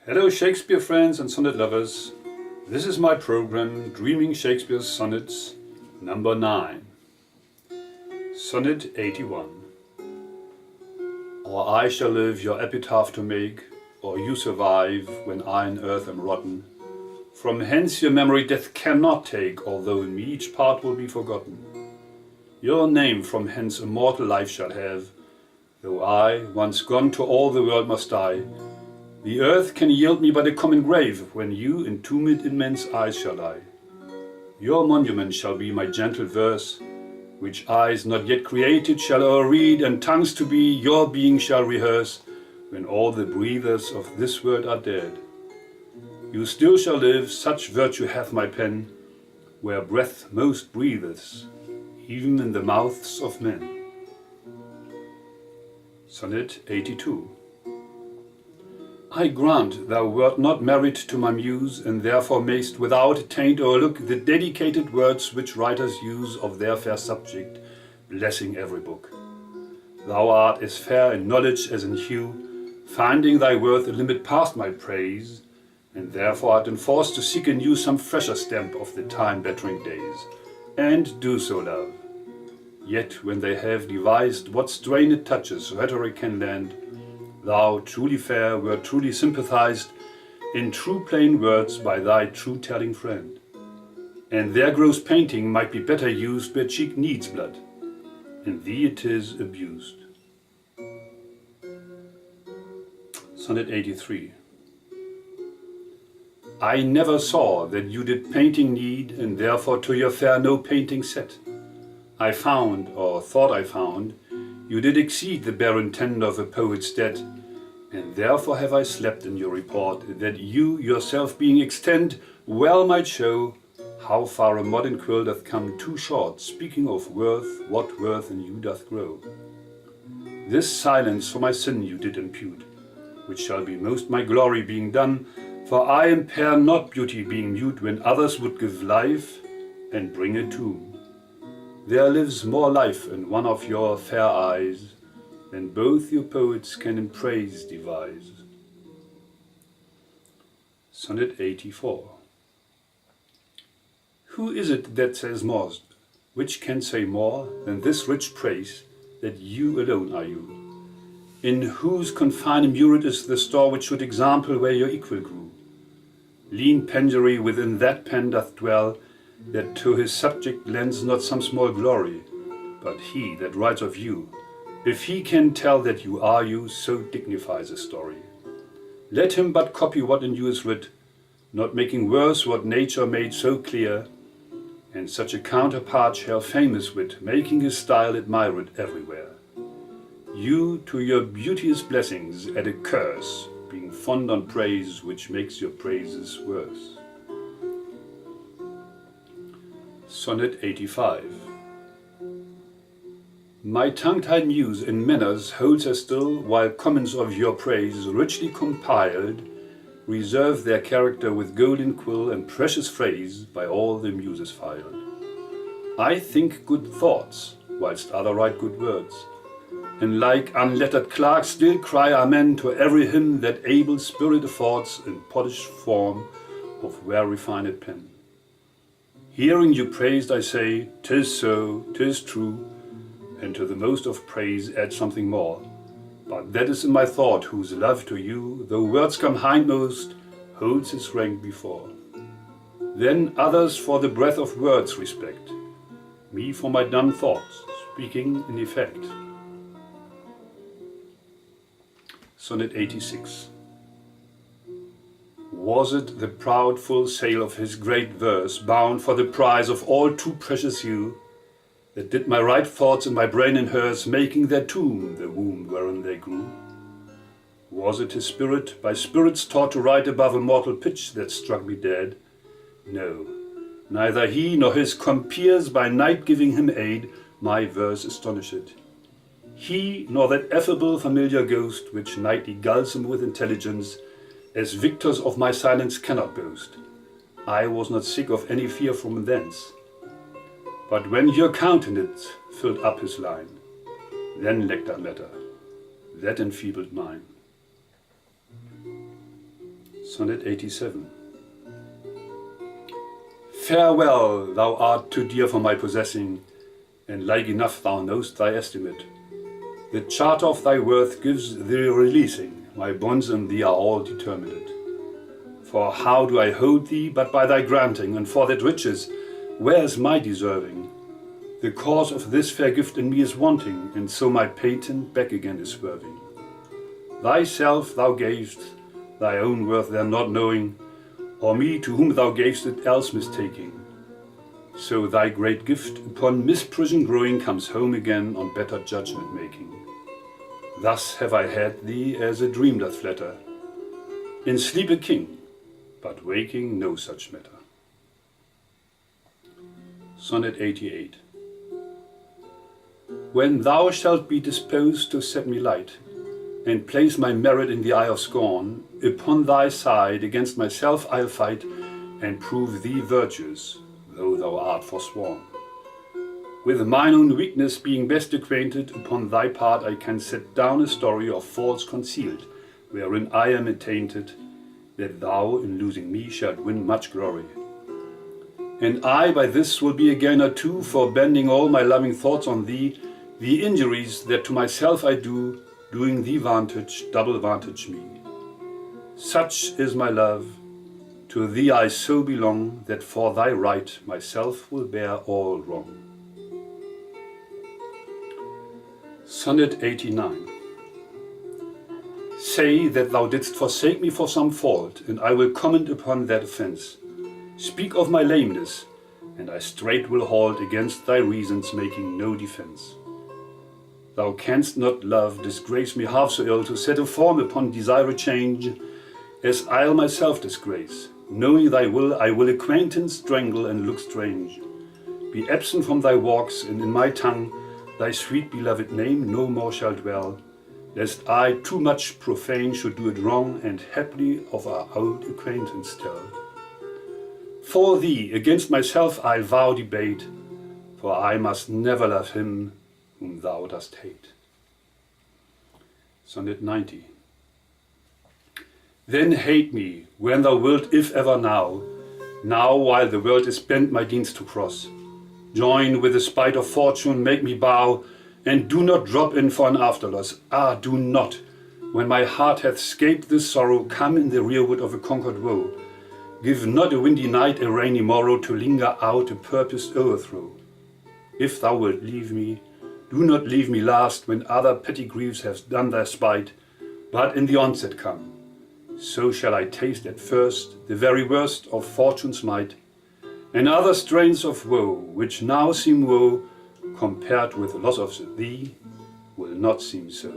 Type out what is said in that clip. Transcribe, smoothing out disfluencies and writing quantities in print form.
Hello Shakespeare friends and sonnet lovers. This is my program Dreaming Shakespeare's Sonnets number 9. Sonnet 81. Or I shall live your epitaph to make, or you survive when I in earth am rotten. From hence your memory death cannot take, although in me each part will be forgotten. Your name from hence immortal life shall have, though I, once gone to all the world must die. The earth can yield me but a common grave, when you entombed in men's eyes shall lie. Your monument shall be my gentle verse, which eyes not yet created shall o'erread, and tongues to be your being shall rehearse, when all the breathers of this world are dead. You still shall live, such virtue hath my pen, where breath most breatheth, even in the mouths of men. Sonnet 82. I grant thou wert not married to my muse, and therefore mayst without taint o'erlook the dedicated words which writers use of their fair subject, blessing every book. Thou art as fair in knowledge as in hue, finding thy worth a limit past my praise, and therefore art enforced to seek anew some fresher stamp of the time-bettering days. And do so, love. Yet when they have devised what strained touches rhetoric can lend, thou, truly fair, wert truly sympathized in true plain words by thy true-telling friend. And their gross painting might be better used where cheek needs blood. In thee it is abused. Sonnet 83. I never saw that you did painting need, and therefore to your fair no painting set. I found, or thought I found, you did exceed the barren tender of a poet's debt, and therefore have I slept in your report, that you, yourself being extent, well might show how far a modern quill doth come too short, speaking of worth, what worth in you doth grow. This silence for my sin you did impute, which shall be most my glory being done, for I impair not beauty being mute, when others would give life and bring a tomb. There lives more life in one of your fair eyes than both your poets can in praise devise. Sonnet 84. Who is it that says most, which can say more than this rich praise, that you alone are you, in whose confine immured is the store which should example where your equal grew? Lean penury within that pen doth dwell, that to his subject lends not some small glory, but he that writes of you, if he can tell that you are you, so dignifies a story. Let him but copy what in you is writ, not making worse what nature made so clear, and such a counterpart shall famous wit, making his style admired everywhere. You to your beauteous blessings add a curse, being fond on praise which makes your praises worse. Sonnet 85. My tongue-tied muse in manners holds her still, while comments of your praise, richly compiled, reserve their character with golden quill and precious phrase by all the muses filed. I think good thoughts, whilst other write good words, and like unlettered clerks still cry amen to every hymn that able spirit affords in polished form of well-refined pen. Hearing you praised, I say, 'tis so, 'tis true, and to the most of praise add something more. But that is in my thought, whose love to you, though words come hindmost, holds its rank before. Then others for the breath of words respect, me for my done thoughts, speaking in effect. Sonnet 86. Was it the proud full sail of his great verse, bound for the prize of all too precious you, that did my right thoughts in my brain and hers, making their tomb the womb wherein they grew? Was it his spirit, by spirits taught to write above a mortal pitch, that struck me dead? No, neither he nor his compeers by night giving him aid, my verse astonished. He nor that affable familiar ghost, which nightly gulls him with intelligence, as victors of my silence cannot boast. I was not sick of any fear from thence. But when your countenance filled up his line, then lacked I matter, that enfeebled mine. Sonnet 87. Farewell, thou art too dear for my possessing, and like enough thou know'st thy estimate. The charter of thy worth gives thee releasing, my bonds and thee are all determinate. For how do I hold thee but by thy granting, and for that riches, where is my deserving? The cause of this fair gift in me is wanting, and so my patent back again is swerving. Thyself thou gavest, thy own worth there not knowing, or me to whom thou gavest it else mistaking. So thy great gift upon misprision growing comes home again on better judgment making. Thus have I had thee as a dream doth flatter, in sleep a king, but waking no such matter. Sonnet 88. When thou shalt be disposed to set me light, and place my merit in the eye of scorn, upon thy side against myself I'll fight, and prove thee virtuous, though thou art forsworn. With mine own weakness being best acquainted, upon thy part I can set down a story of faults concealed, wherein I am attainted, that thou in losing me shalt win much glory. And I by this will be a gainer too, for bending all my loving thoughts on thee, the injuries that to myself I do, doing thee vantage, double vantage me. Such is my love, to thee I so belong, that for thy right myself will bear all wrong. Sonnet 89. Say that thou didst forsake me for some fault, and I will comment upon that offence. Speak of my lameness, and I straight will halt against thy reasons, making no defence. Thou canst not, love, disgrace me half so ill, to set a form upon desire a change, as I'll myself disgrace. Knowing thy will, I will acquaintance strangle and look strange. Be absent from thy walks, and in my tongue thy sweet beloved name no more shall dwell, lest I too much profane should do it wrong, and haply of our old acquaintance tell. For thee against myself I'll vow debate, for I must never love him whom thou dost hate. Sonnet 90. Then hate me when thou wilt, if ever now while the world is bent my deeds to cross. Join with the spite of fortune, make me bow, and do not drop in for an afterloss. Ah, do not, when my heart hath scaped this sorrow, come in the rearward of a conquered woe. Give not a windy night, a rainy morrow, to linger out a purposed overthrow. If thou wilt leave me, do not leave me last, when other petty griefs have done their spite, but in the onset come. So shall I taste at first the very worst of fortune's might, and other strains of woe, which now seem woe, compared with the loss of thee, will not seem so.